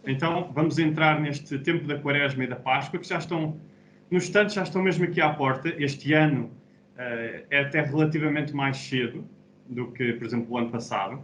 Então vamos entrar neste tempo da Quaresma e da Páscoa, que já estão, nos instantes, já estão mesmo aqui à porta. Este ano é até relativamente mais cedo do que, por exemplo, o ano passado.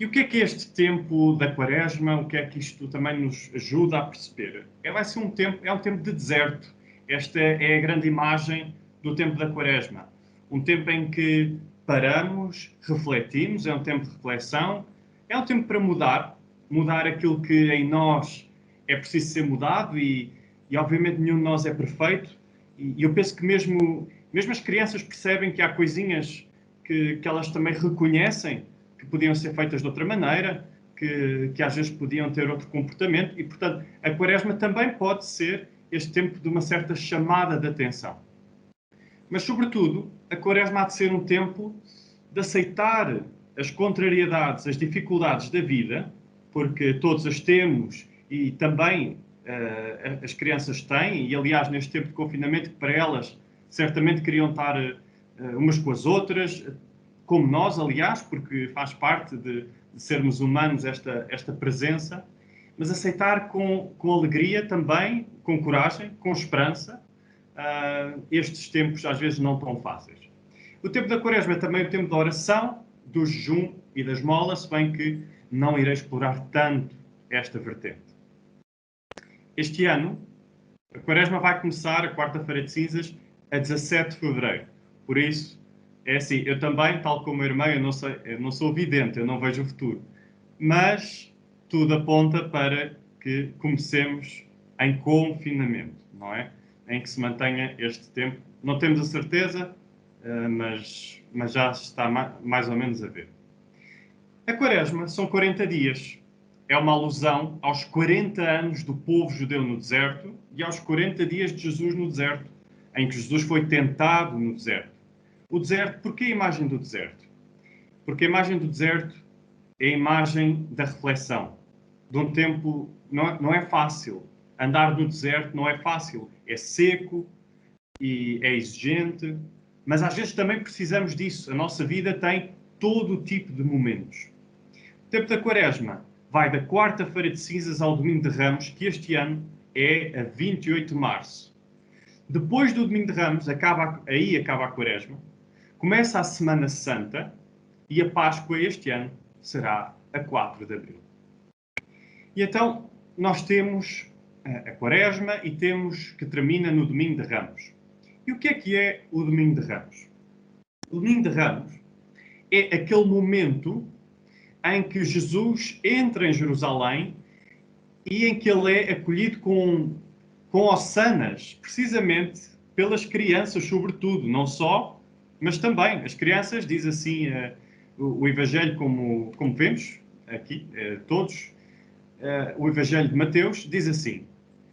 E o que é este tempo da Quaresma? O que é que isto também nos ajuda a perceber? Vai ser um tempo de deserto. Esta é a grande imagem do tempo da Quaresma. Um tempo em que paramos, refletimos, é um tempo de reflexão, é um tempo para mudar aquilo que em nós é preciso ser mudado e obviamente nenhum de nós é perfeito. E eu penso que mesmo as crianças percebem que há coisinhas que elas também reconhecem que podiam ser feitas de outra maneira, que às vezes podiam ter outro comportamento e, portanto, a Quaresma também pode ser este tempo de uma certa chamada de atenção. Mas, sobretudo, a Quaresma há de ser um tempo de aceitar as contrariedades, as dificuldades da vida, porque todos as temos e também as crianças têm, e aliás, neste tempo de confinamento, que para elas certamente queriam estar umas com as outras, como nós, aliás, porque faz parte de sermos humanos esta presença, mas aceitar com alegria também, com coragem, com esperança, estes tempos às vezes não tão fáceis. O tempo da Quaresma é também o tempo da oração, do jejum e da esmola, se bem que não irei explorar tanto esta vertente. Este ano, a Quaresma vai começar, a quarta-feira de cinzas, a 17 de fevereiro. Por isso, é assim, eu também, tal como a irmã, eu não sou vidente, eu não vejo o futuro. Mas tudo aponta para que comecemos em confinamento, não é? Em que se mantenha este tempo. Não temos a certeza, mas já está mais ou menos a ver. A Quaresma são 40 dias. É uma alusão aos 40 anos do povo judeu no deserto e aos 40 dias de Jesus no deserto, em que Jesus foi tentado no deserto. O deserto, porquê a imagem do deserto? Porque a imagem do deserto é a imagem da reflexão, de um tempo, não é fácil. Andar no deserto não é fácil. É seco e é exigente, mas às vezes também precisamos disso. A nossa vida tem todo o tipo de momentos. O tempo da Quaresma vai da quarta-feira de cinzas ao domingo de Ramos, que este ano é a 28 de março. Depois do domingo de Ramos, aí acaba a Quaresma, começa a Semana Santa e a Páscoa este ano será a 4 de abril. E então nós temos a Quaresma e temos que termina no domingo de Ramos. E o que é o domingo de Ramos? O domingo de Ramos é aquele momento em que Jesus entra em Jerusalém e em que ele é acolhido com hossanas, precisamente pelas crianças, sobretudo, não só, mas também. As crianças, diz assim o Evangelho, como vemos aqui, todos, o Evangelho de Mateus, diz assim: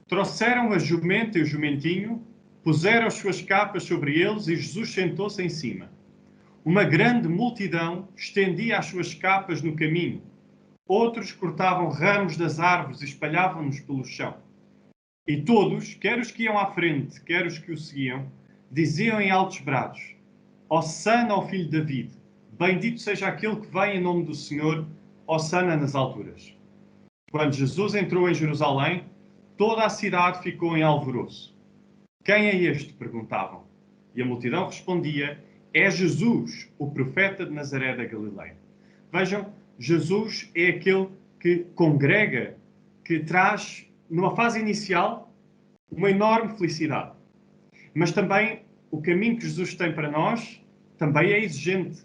trouxeram a jumenta e o jumentinho, puseram as suas capas sobre eles e Jesus sentou-se em cima. Uma grande multidão estendia as suas capas no caminho. Outros cortavam ramos das árvores e espalhavam-nos pelo chão. E todos, quer os que iam à frente, quer os que o seguiam, diziam em altos brados: Hossana ao filho de David, bendito seja aquele que vem em nome do Senhor, Hossana nas alturas. Quando Jesus entrou em Jerusalém, toda a cidade ficou em alvoroço. Quem é este? Perguntavam. E a multidão respondia: é Jesus, o profeta de Nazaré da Galileia. Vejam, Jesus é aquele que congrega, que traz, numa fase inicial, uma enorme felicidade. Mas também o caminho que Jesus tem para nós também é exigente.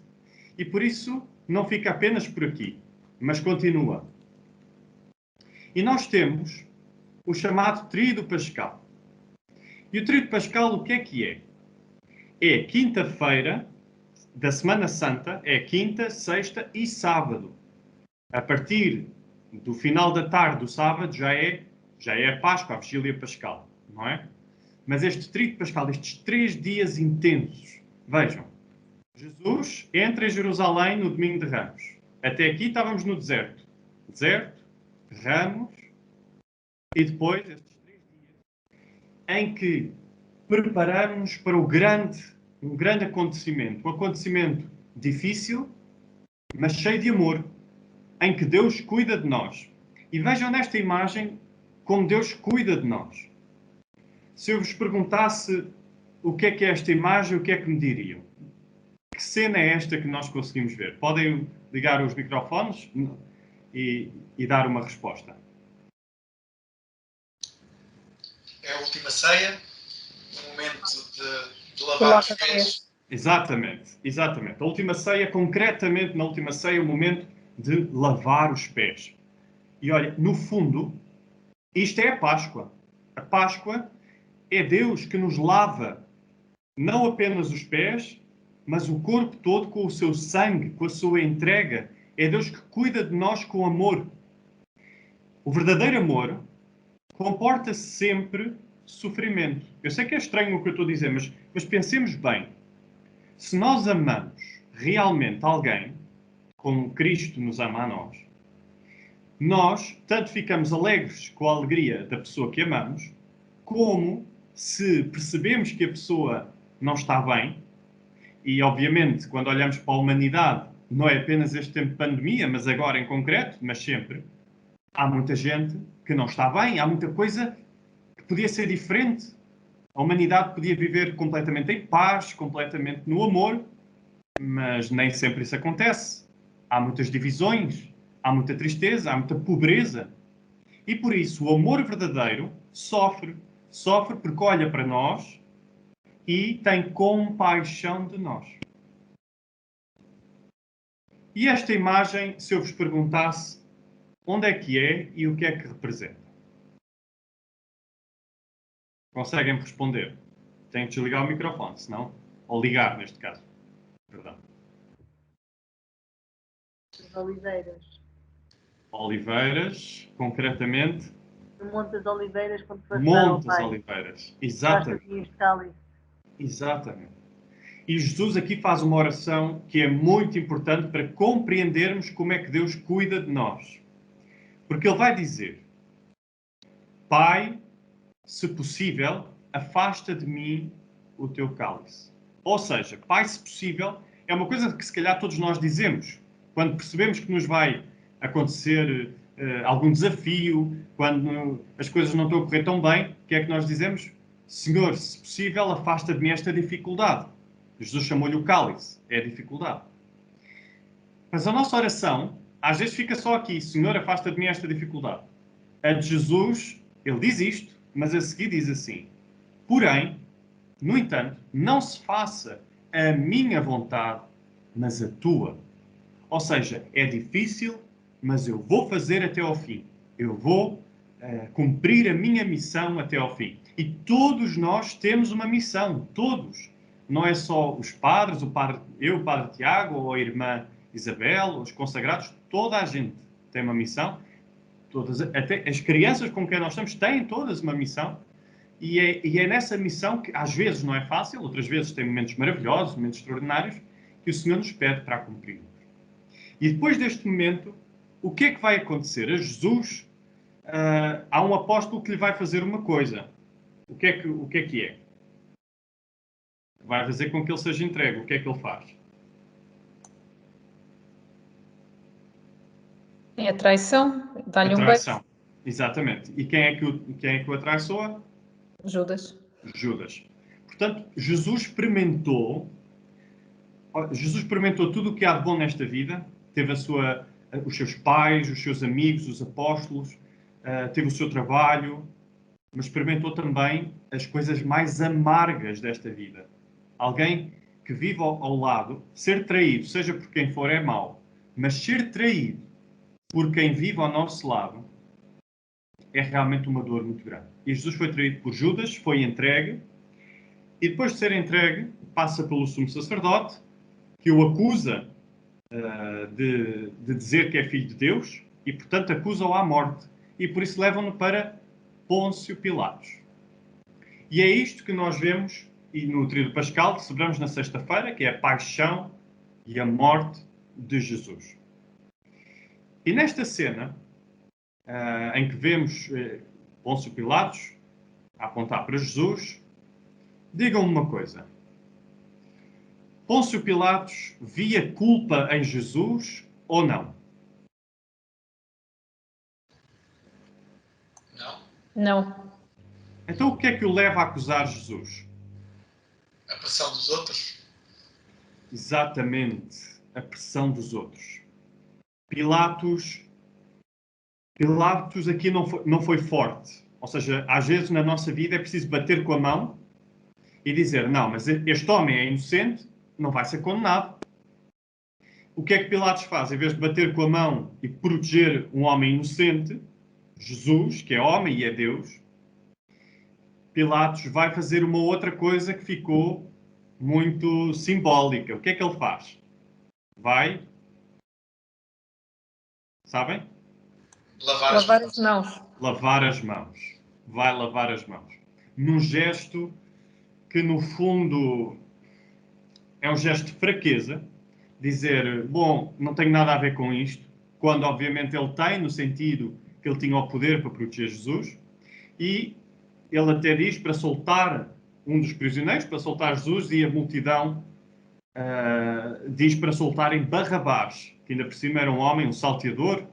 E por isso não fica apenas por aqui, mas continua. E nós temos o chamado Tríduo Pascal. E o Tríduo Pascal o que é? É quinta-feira da Semana Santa, é quinta, sexta e sábado. A partir do final da tarde do sábado já é a Páscoa, a Vigília Pascal, não é? Mas este Tríduo Pascal, estes 3 dias intensos, vejam, Jesus entra em Jerusalém no domingo de Ramos. Até aqui estávamos no deserto. Deserto, Ramos, e depois estes 3 dias em que preparamos para um grande acontecimento. Um acontecimento difícil, mas cheio de amor, em que Deus cuida de nós. E vejam nesta imagem como Deus cuida de nós. Se eu vos perguntasse o que é esta imagem, o que é que me diriam? Que cena é esta que nós conseguimos ver? Podem ligar os microfones e dar uma resposta. É a última ceia, o momento de lavar os pés. Exatamente, exatamente. A última ceia, concretamente na última ceia, o momento de lavar os pés. E olha, no fundo, isto é a Páscoa. A Páscoa é Deus que nos lava não apenas os pés, mas o corpo todo com o seu sangue, com a sua entrega. É Deus que cuida de nós com amor. O verdadeiro amor comporta sempre sofrimento. Eu sei que é estranho o que eu estou a dizer, mas pensemos bem. Se nós amamos realmente alguém, como Cristo nos ama a nós tanto ficamos alegres com a alegria da pessoa que amamos, como se percebemos que a pessoa não está bem, e obviamente quando olhamos para a humanidade, não é apenas este tempo de pandemia, mas agora em concreto, mas sempre, há muita gente que não está bem, há muita coisa que podia ser diferente. A humanidade podia viver completamente em paz, completamente no amor, mas nem sempre isso acontece. Há muitas divisões, há muita tristeza, há muita pobreza. E por isso o amor verdadeiro sofre. Sofre porque olha para nós e tem compaixão de nós. E esta imagem, se eu vos perguntasse onde é que é e o que é que representa? Conseguem responder? Tenho que desligar o microfone, senão... Ou ligar, neste caso. Perdão. Oliveiras. Oliveiras, concretamente. No Monte das Oliveiras, quando foste Monte das Oliveiras. Exatamente. Exatamente. E Jesus aqui faz uma oração que é muito importante para compreendermos como é que Deus cuida de nós. Porque Ele vai dizer: Pai, se possível, afasta de mim o teu cálice. Ou seja, Pai, se possível, é uma coisa que se calhar todos nós dizemos. Quando percebemos que nos vai acontecer algum desafio, quando as coisas não estão a correr tão bem, o que é que nós dizemos? Senhor, se possível, afasta de mim esta dificuldade. Jesus chamou-lhe o cálice, é a dificuldade. Mas a nossa oração, às vezes fica só aqui: Senhor, afasta de mim esta dificuldade. A de Jesus, ele diz isto, mas a seguir diz assim: porém, no entanto, não se faça a minha vontade, mas a tua. Ou seja, é difícil, mas eu vou fazer até ao fim. Eu vou cumprir a minha missão até ao fim. E todos nós temos uma missão, todos. Não é só os padres, eu, o padre Tiago, ou a irmã Isabel, os consagrados, toda a gente tem uma missão. Todas, até as crianças com quem nós estamos têm todas uma missão. E é nessa missão que às vezes não é fácil, outras vezes tem momentos maravilhosos, momentos extraordinários, que o Senhor nos pede para cumprir. E depois deste momento, o que é que vai acontecer? A Jesus, há um apóstolo que lhe vai fazer uma coisa. O que é que é? Vai fazer com que ele seja entregue. O que é que ele faz? É a traição. Dá-lhe um beijo. Exatamente. E quem é que o atraiçoa? Judas. Judas. Portanto, Jesus experimentou tudo o que há de bom nesta vida. Teve os seus pais, os seus amigos, os apóstolos, teve o seu trabalho, mas experimentou também as coisas mais amargas desta vida. Alguém que vive ao lado, ser traído, seja por quem for, é mau, mas ser traído por quem vive ao nosso lado é realmente uma dor muito grande. E Jesus foi traído por Judas, foi entregue, e depois de ser entregue, passa pelo sumo sacerdote, que o acusa de dizer que é filho de Deus, e portanto acusa-o à morte. E por isso levam-no para Pôncio Pilatos. E é isto que nós vemos e no Tríduo Pascal, que celebramos na sexta-feira, que é a paixão e a morte de Jesus. E nesta cena, em que vemos Pôncio Pilatos a apontar para Jesus, digam-me uma coisa. Pôncio Pilatos via culpa em Jesus ou não? Não. Então o que é que o leva a acusar Jesus? A pressão dos outros? Exatamente, a pressão dos outros. Pilatos aqui não foi forte. Ou seja, às vezes na nossa vida é preciso bater com a mão e dizer, não, mas este homem é inocente, não vai ser condenado. O que é que Pilatos faz? Em vez de bater com a mão e proteger um homem inocente, Jesus, que é homem e é Deus, Pilatos vai fazer uma outra coisa que ficou muito simbólica. O que é que ele faz? Vai, sabem? Lavar as mãos. Lavar as mãos. Vai lavar as mãos. Num gesto que, no fundo, é um gesto de fraqueza. Dizer, bom, não tenho nada a ver com isto, quando obviamente ele tem, no sentido que ele tinha o poder para proteger Jesus. E ele até diz para soltar um dos prisioneiros, para soltar Jesus, e a multidão diz para soltarem Barrabás, que ainda por cima era um homem, um salteador,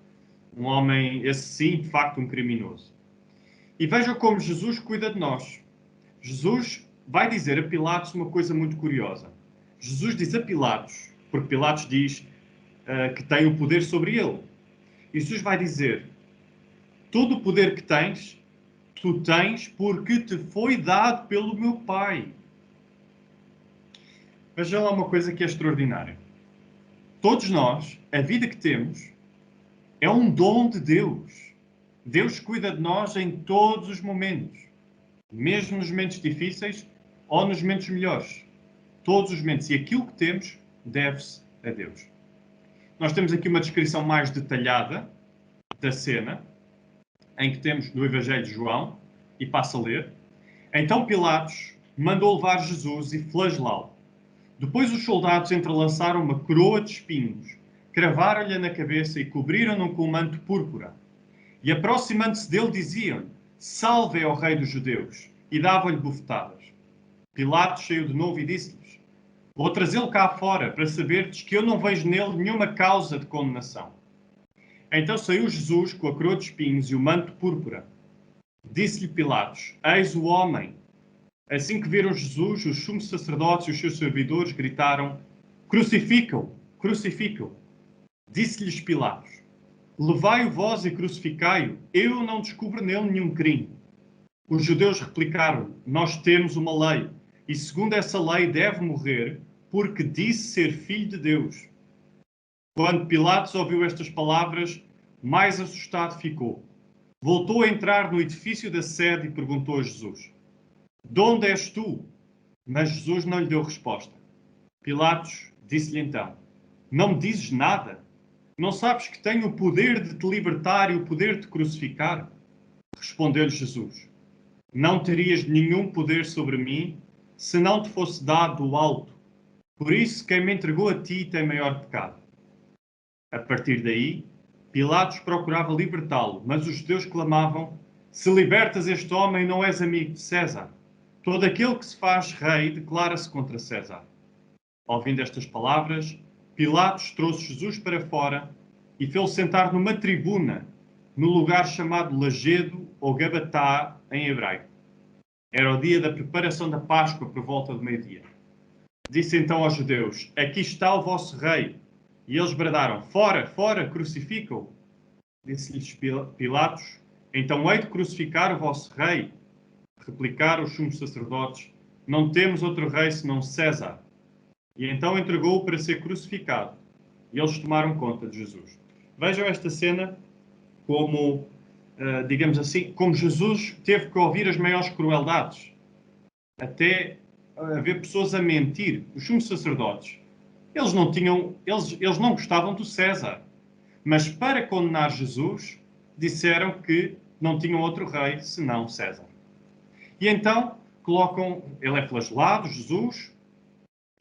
um homem, esse sim, de facto, um criminoso. E vejam como Jesus cuida de nós. Jesus vai dizer a Pilatos uma coisa muito curiosa. Jesus diz a Pilatos, porque Pilatos diz que tem o poder sobre ele. E Jesus vai dizer, todo o poder que tens, tu tens porque te foi dado pelo meu Pai. Vejam lá uma coisa que é extraordinária. Todos nós, a vida que temos, é um dom de Deus. Deus cuida de nós em todos os momentos. Mesmo nos momentos difíceis ou nos momentos melhores. Todos os momentos. E aquilo que temos deve-se a Deus. Nós temos aqui uma descrição mais detalhada da cena, em que temos no Evangelho de João, e passo a ler. Então Pilatos mandou levar Jesus e flagelá-lo. Depois os soldados entrelaçaram uma coroa de espinhos, cravaram-lhe na cabeça e cobriram-no com um manto púrpura. E aproximando-se dele diziam-lhe, salve ao rei dos judeus, e davam-lhe bufetadas. Pilatos saiu de novo e disse-lhes, vou trazê-lo cá fora, para saberdes que eu não vejo nele nenhuma causa de condenação. Então saiu Jesus com a coroa de espinhos e o manto púrpura. Disse-lhe Pilatos, eis o homem. Assim que viram Jesus, os sumos sacerdotes e os seus servidores gritaram, crucificam, crucificam. Disse-lhes Pilatos, levai-o vós e crucificai-o, eu não descubro nele nenhum crime. Os judeus replicaram, nós temos uma lei, e segundo essa lei deve morrer, porque disse ser filho de Deus. Quando Pilatos ouviu estas palavras, mais assustado ficou. Voltou a entrar no edifício da sede e perguntou a Jesus, de onde és tu? Mas Jesus não lhe deu resposta. Pilatos disse-lhe então, não me dizes nada? Não sabes que tenho o poder de te libertar e o poder de te crucificar? Respondeu-lhe Jesus, não terias nenhum poder sobre mim se não te fosse dado do alto. Por isso, quem me entregou a ti tem maior pecado. A partir daí, Pilatos procurava libertá-lo, mas os judeus clamavam, se libertas este homem, não és amigo de César. Todo aquele que se faz rei declara-se contra César. Ouvindo estas palavras, Pilatos trouxe Jesus para fora e fê-lo sentar numa tribuna, no lugar chamado Lajedo ou Gabatá, em hebraico. Era o dia da preparação da Páscoa, por volta do meio-dia. Disse então aos judeus, aqui está o vosso rei. E eles bradaram, fora, fora, crucificam-o. Disse-lhes Pilatos, então hei de crucificar o vosso rei. Replicaram os sumos sacerdotes, não temos outro rei senão César. E então entregou-o para ser crucificado. E eles tomaram conta de Jesus. Vejam esta cena como, digamos assim, como Jesus teve que ouvir as maiores crueldades. Até haver pessoas a mentir. Os sumos sacerdotes, eles não gostavam do César. Mas para condenar Jesus, disseram que não tinham outro rei senão César. E então ele é flagelado, Jesus,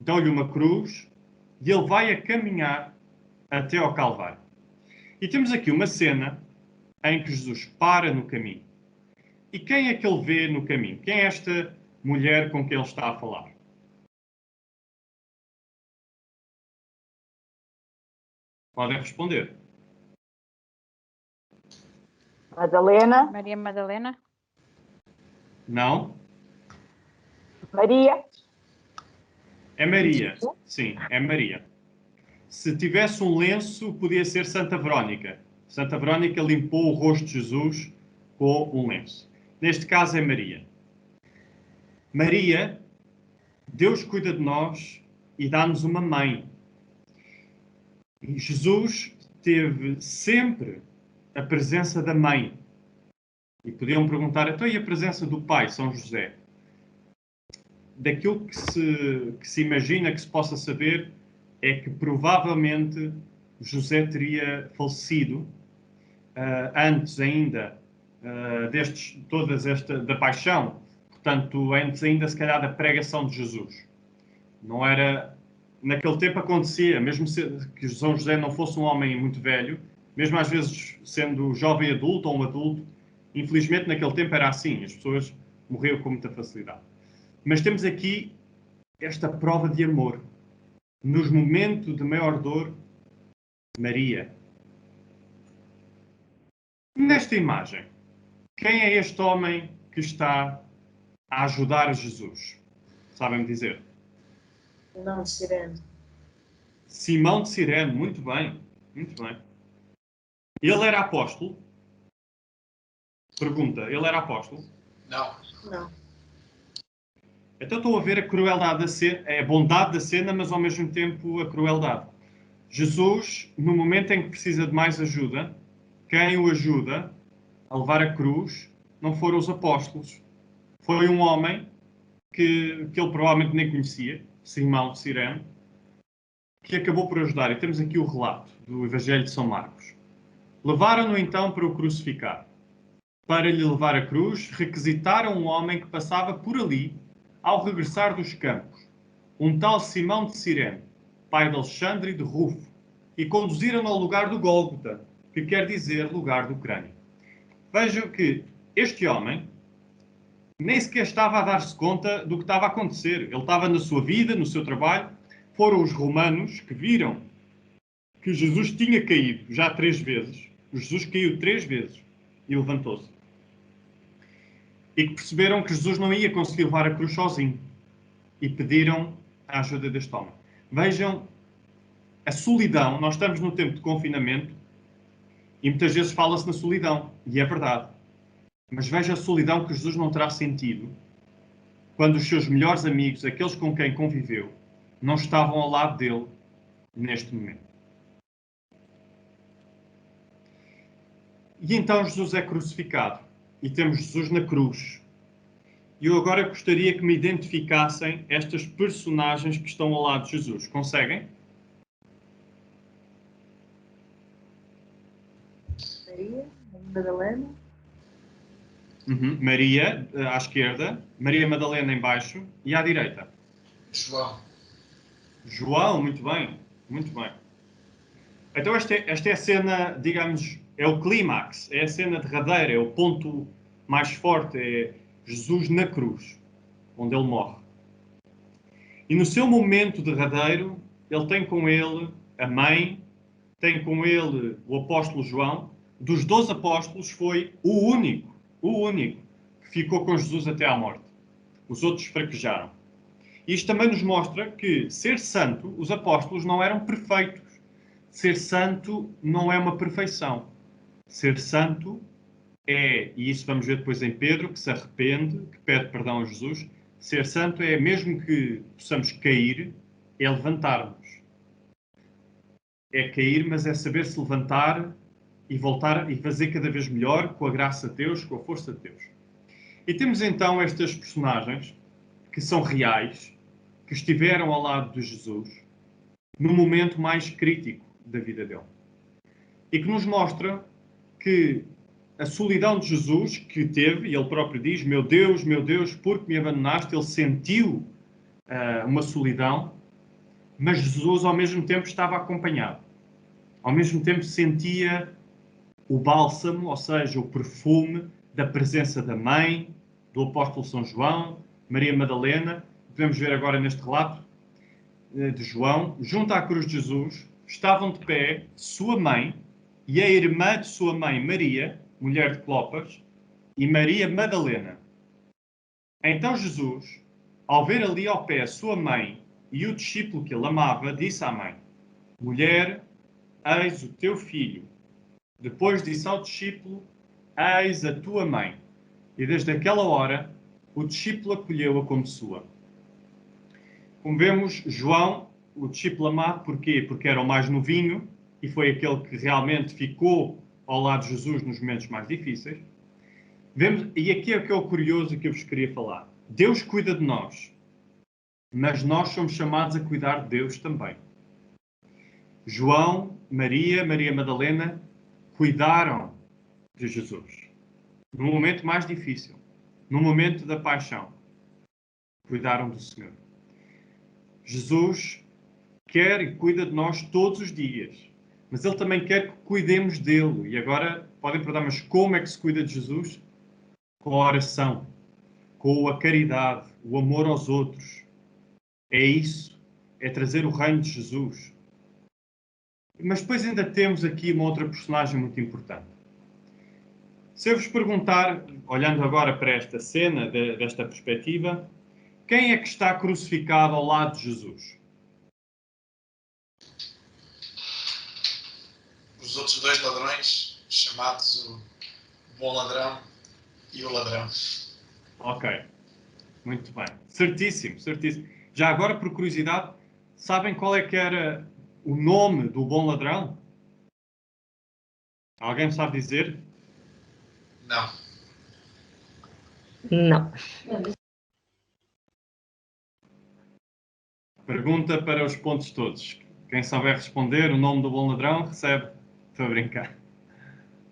dão-lhe uma cruz e ele vai a caminhar até ao Calvário. E temos aqui uma cena em que Jesus para no caminho. E quem é que ele vê no caminho? Quem é esta mulher com quem ele está a falar? Podem responder. Madalena. Maria Madalena. Não? Maria. É Maria. Sim, é Maria. Se tivesse um lenço, podia ser Santa Verónica. Santa Verónica limpou o rosto de Jesus com um lenço. Neste caso é Maria. Maria, Deus cuida de nós e dá-nos uma mãe. E Jesus teve sempre a presença da mãe. E podiam perguntar, então e a presença do pai, São José? Daquilo que se imagina, que se possa saber, é que provavelmente José teria falecido antes ainda da paixão, portanto, antes ainda, se calhar, da pregação de Jesus. Não era... Naquele tempo acontecia, mesmo que São José não fosse um homem muito velho, mesmo às vezes sendo jovem adulto ou um adulto, infelizmente naquele tempo era assim, as pessoas morriam com muita facilidade. Mas temos aqui esta prova de amor. Nos momentos de maior dor, Maria. Nesta imagem, quem é este homem que está a ajudar Jesus? Sabem dizer? Não, de Cirene. Simão de Cirene, muito bem, muito bem. Ele era apóstolo? Pergunta, ele era apóstolo? Não. Não. Então estou a ver a crueldade da cena, a bondade da cena, mas ao mesmo tempo a crueldade. Jesus, no momento em que precisa de mais ajuda, quem o ajuda a levar a cruz não foram os apóstolos. Foi um homem que ele provavelmente nem conhecia, Simão de Cirene, que acabou por ajudar. E temos aqui o relato do Evangelho de São Marcos. Levaram-no então para o crucificar. Para lhe levar a cruz, requisitaram um homem que passava por ali ao regressar dos campos, um tal Simão de Cirene, pai de Alexandre e de Rufo, e conduziram-no ao lugar do Gólgota, que quer dizer lugar do crânio. Vejam que este homem nem sequer estava a dar-se conta do que estava a acontecer. Ele estava na sua vida, no seu trabalho. Foram os romanos que viram que Jesus tinha caído já 3 vezes. Jesus caiu 3 vezes e levantou-se. E que perceberam que Jesus não ia conseguir levar a cruz sozinho. E pediram a ajuda deste homem. Vejam a solidão. Nós estamos no tempo de confinamento e muitas vezes fala-se na solidão. E é verdade. Mas veja a solidão que Jesus não terá sentido quando os seus melhores amigos, aqueles com quem conviveu, não estavam ao lado dele neste momento. E então Jesus é crucificado. E temos Jesus na cruz. E eu agora gostaria que me identificassem estas personagens que estão ao lado de Jesus. Conseguem? Maria, Madalena. Maria, à esquerda. Maria Madalena em baixo. E à direita? João. João, muito bem. Muito bem. Então esta é a cena, digamos, é o clímax. É a cena derradeira. É o ponto mais forte. É Jesus na cruz, onde ele morre. E no seu momento derradeiro, ele tem com ele a mãe, tem com ele o apóstolo João. Dos 12 apóstolos foi o único que ficou com Jesus até à morte. Os outros fraquejaram. Isto também nos mostra que ser santo, os apóstolos não eram perfeitos. Ser santo não é uma perfeição. Ser santo é, e isso vamos ver depois em Pedro, que se arrepende, que pede perdão a Jesus. Ser santo é, mesmo que possamos cair, é levantar-nos. É cair, mas é saber se levantar e voltar e fazer cada vez melhor com a graça de Deus, com a força de Deus. E temos então estas personagens que são reais, que estiveram ao lado de Jesus no momento mais crítico da vida dele. E que nos mostra que a solidão de Jesus que teve, e ele próprio diz, meu Deus, por que me abandonaste? Ele sentiu uma solidão, mas Jesus ao mesmo tempo estava acompanhado. Ao mesmo tempo sentia o bálsamo, ou seja, o perfume da presença da mãe, do apóstolo São João, Maria Madalena. Podemos ver agora neste relato de João, junto à cruz de Jesus, estavam de pé sua mãe e a irmã de sua mãe, Maria, mulher de Clopas, e Maria Madalena. Então Jesus, ao ver ali ao pé a sua mãe e o discípulo que ele amava, disse à mãe: Mulher, eis o teu filho. Depois disse ao discípulo: Eis a tua mãe. E desde aquela hora, o discípulo acolheu-a como sua. Como vemos, João, o discípulo amado, porquê? Porque era o mais novinho e foi aquele que realmente ficou ao lado de Jesus nos momentos mais difíceis. Vemos, e aqui é o que é o curioso que eu vos queria falar. Deus cuida de nós, mas nós somos chamados a cuidar de Deus também. João, Maria Madalena cuidaram de Jesus. No momento mais difícil, no momento da paixão, cuidaram do Senhor. Jesus quer e cuida de nós todos os dias, mas Ele também quer que cuidemos dele. E agora podem perguntar, mas como é que se cuida de Jesus? Com a oração, com a caridade, o amor aos outros. É isso, é trazer o reino de Jesus. Mas depois ainda temos aqui uma outra personagem muito importante. Se eu vos perguntar, olhando agora para esta cena, desta perspectiva, quem é que está crucificado ao lado de Jesus? Os outros dois ladrões, chamados o bom ladrão e o ladrão. Ok, muito bem. Certíssimo, certíssimo. Já agora, por curiosidade, sabem qual é que era o nome do bom ladrão? Alguém sabe dizer? Não. Não. Pergunta para os pontos todos. Quem souber responder o nome do bom ladrão recebe. Estou a brincar.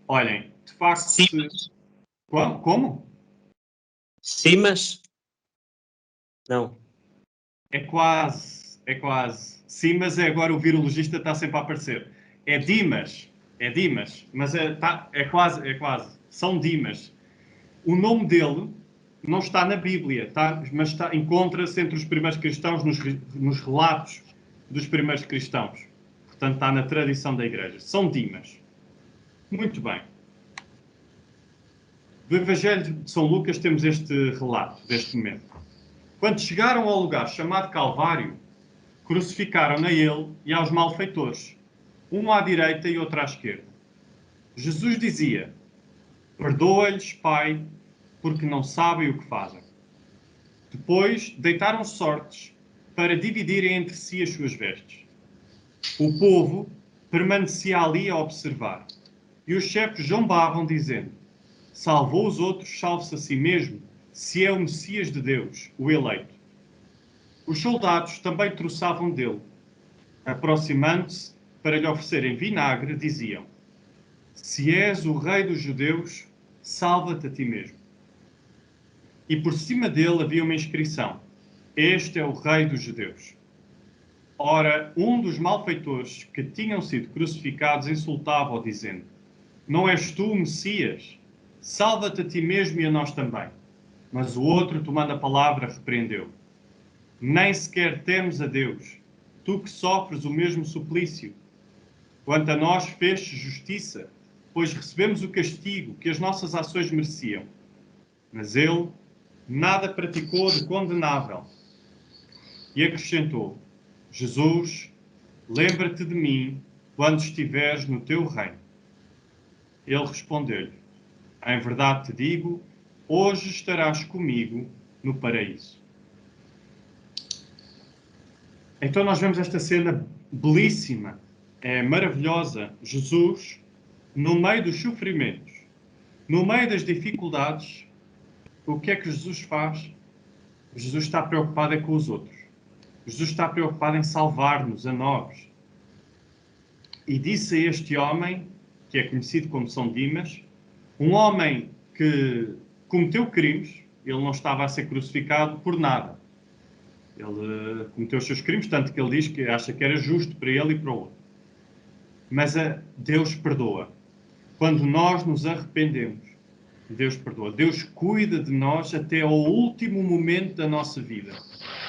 Olhem, de facto... Simas? Como? Simas? Não. É quase, é quase. Sim, mas é agora o virologista está sempre a aparecer. É Dimas, mas é quase. São Dimas. O nome dele não está na Bíblia, mas encontra-se entre os primeiros cristãos nos relatos dos primeiros cristãos. Portanto, está na tradição da Igreja. São Dimas. Muito bem. Do Evangelho de São Lucas temos este relato, deste momento. Quando chegaram ao lugar chamado Calvário, crucificaram-no a ele e aos malfeitores, um à direita e outro à esquerda. Jesus dizia: Perdoa-lhes, Pai, porque não sabem o que fazem. Depois deitaram sortes para dividirem entre si as suas vestes. O povo permanecia ali a observar, e os chefes zombavam, dizendo: Salvou os outros, salve-se a si mesmo, se é o Messias de Deus, o eleito. Os soldados também troçavam dele. Aproximando-se para lhe oferecerem vinagre, diziam: Se és o rei dos judeus, salva-te a ti mesmo. E por cima dele havia uma inscrição: Este é o rei dos judeus. Ora, um dos malfeitores que tinham sido crucificados insultava-o, dizendo: Não és tu o Messias? Salva-te a ti mesmo e a nós também. Mas o outro, tomando a palavra, repreendeu: Nem sequer temes a Deus, tu que sofres o mesmo suplício. Quanto a nós, fez-te justiça, pois recebemos o castigo que as nossas ações mereciam. Mas ele nada praticou de condenável. E acrescentou: Jesus, lembra-te de mim quando estiveres no teu reino. Ele respondeu-lhe: Em verdade te digo, hoje estarás comigo no paraíso. Então nós vemos esta cena belíssima, maravilhosa. Jesus, no meio dos sofrimentos, no meio das dificuldades, o que é que Jesus faz? Jesus está preocupado com os outros. Jesus está preocupado em salvar-nos a nós. E disse a este homem, que é conhecido como São Dimas, um homem que cometeu crimes, ele não estava a ser crucificado por nada. Ele cometeu os seus crimes, tanto que ele diz que acha que era justo para ele e para o outro. Mas Deus perdoa. Quando nós nos arrependemos, Deus perdoa. Deus cuida de nós até ao último momento da nossa vida.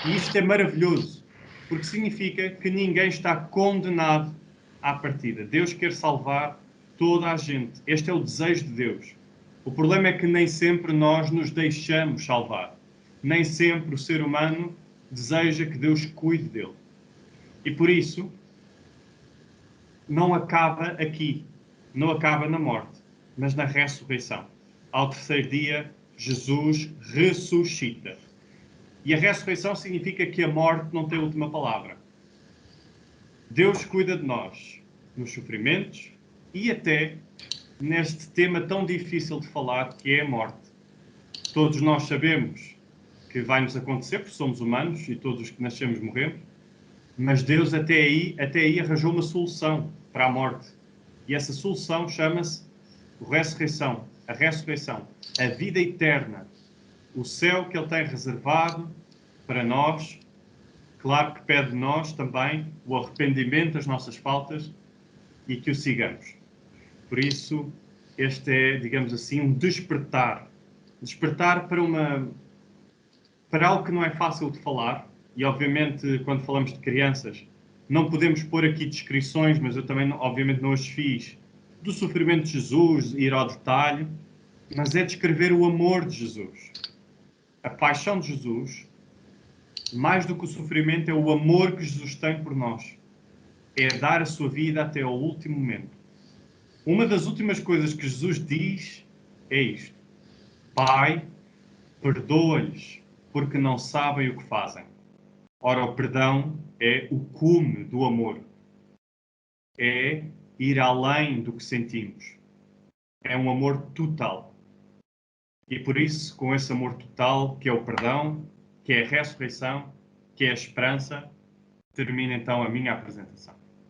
E isto é maravilhoso, porque significa que ninguém está condenado à partida. Deus quer salvar toda a gente. Este é o desejo de Deus. O problema é que nem sempre nós nos deixamos salvar. nem sempre o ser humano deseja que Deus cuide dele. E por isso, não acaba aqui, não acaba na morte, mas na ressurreição. Ao terceiro dia, Jesus ressuscita. E a ressurreição significa que a morte não tem a última palavra. Deus cuida de nós nos sofrimentos e até neste tema tão difícil de falar, que é a morte. Todos nós sabemos que vai nos acontecer, porque somos humanos e todos os que nascemos morremos, mas Deus até aí arranjou uma solução para a morte. E essa solução chama-se ressurreição, a ressurreição, a vida eterna, o céu que Ele tem reservado para nós. Claro que pede de nós também o arrependimento das nossas faltas e que o sigamos. Por isso, este é, digamos assim, um despertar. Despertar para algo que não é fácil de falar. E, obviamente, quando falamos de crianças, não podemos pôr aqui descrições, mas eu também, obviamente, não as fiz, do sofrimento de Jesus, ir ao detalhe, mas é descrever o amor de Jesus. A paixão de Jesus, mais do que o sofrimento, é o amor que Jesus tem por nós. É dar a sua vida até ao último momento. Uma das últimas coisas que Jesus diz é isto: Pai, perdoa-lhes, porque não sabem o que fazem. Ora, o perdão é o cume do amor. É ir além do que sentimos. É um amor total. E por isso, com esse amor total, que é o perdão, que é a ressurreição, que é a esperança, termina então a minha apresentação.